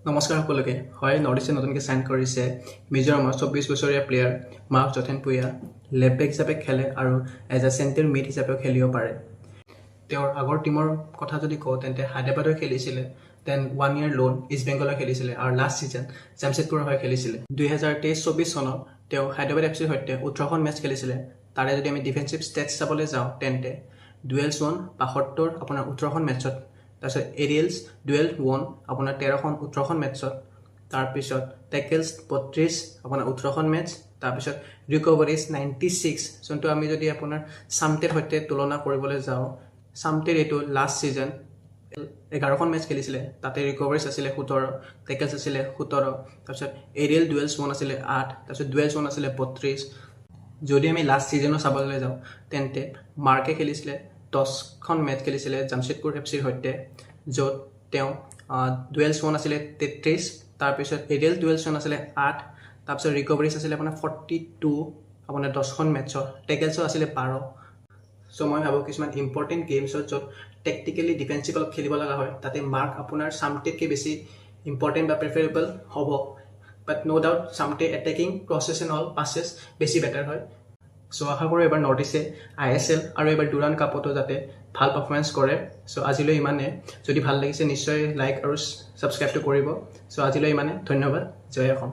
নমস্কাৰ সকলোকে হয় নৰ্থ ইষ্টে নতুনকৈ চাইন কৰিছে মিজোৰামৰ 24 বছৰীয়া প্লেয়াৰ মাৰ্ক জথেনপুয়া লেফ্ট বেক হিচাপে খেলে আৰু এজ এ চেণ্টাৰ মিড হিচাপেও খেলিব পাৰে। তেওঁৰ আগৰ টিমৰ কথা যদি কওঁ তেন্তে হায়দৰাবাদৰ খেলিছিলে, দেন 1 year লোন ইষ্ট বেংগলৰ খেলিছিলে আৰু লাষ্ট ছিজন জামছেদপুৰৰ হৈ খেলিছিলে। 2023-24 চনত তেওঁ হায়দৰাবাদ এফচিৰ সৈতে 18খন মেচ খেলিছিলে। তাৰে যদি আমি ডিফেন্সিভ ষ্টেটছ চাবলৈ যাওঁ তেন্তে ডুৱেলছ ওৱান 75 আপোনাৰ 18খন মেচত, তাৰপিছত এৰিয়েলছ ডুৱেল ওৱান আপোনাৰ 18খন মেটছত, তাৰপিছত টেকেলছ 32 আপোনাৰ 18খন মেটছ, তাৰপিছত ৰিকভাৰিজ 96, যোনটো আমি যদি আপোনাৰ চামটেৰ সৈতে তুলনা কৰিবলৈ যাওঁ, চামটেৰ এইটো লাষ্ট ছিজন 11খন মেচ খেলিছিলে, তাতে ৰিকভাৰিজ আছিলে 17, টেকেলছ আছিলে 17, তাৰপিছত এৰিয়েল ডুৱেলছ ওৱান আছিলে 8, তাৰপিছত ডুৱেলছ ওৱান আছিলে 32। যদি আমি লাষ্ট ছিজনো চাবলৈ যাওঁ তেন্তে মাৰ্কে খেলিছিলে 10খন মেচ খেলিছিলে জামছেদপুৰ এফচিৰ সৈতে, য'ত তেওঁ ডুৱেলছ ওৱান আছিলে 33, তাৰপিছত এৰিয়েল ডুৱেলছ ওৱান আছিলে 8, তাৰপিছত ৰিকভাৰিজ আছিলে আপোনাৰ 42 আপোনাৰ 10খন মেটছত, টেকেলছো আছিলে 12। চ' মই ভাবোঁ কিছুমান ইম্পৰ্টেণ্ট গেমছত য'ত টেকটিকেলি ডিফেন্সিভ অলপ খেলিব লগা হয় তাতে মাৰ্ক আপোনাৰ চামটেতকৈ বেছি ইম্পৰ্টেণ্ট বা প্ৰিফাৰেবল হ'ব। বাট ন' ডাউট চামটে attacking process and all passes বেছি বেটাৰ হয়। চ' আশা কৰোঁ এবাৰ নৰ্থ ইষ্টে ISL আৰু এবাৰ ডুৰাণ্ড কাপতো যাতে ভাল পাৰফৰ্মেঞ্চ কৰে। চ' আজিলৈ ইমানে। যদি ভাল লাগিছে নিশ্চয় লাইক আৰু ছাবস্ক্ৰাইবটো কৰিব। চ' আজিলৈ ইমানে। ধন্যবাদ। জয় অসম।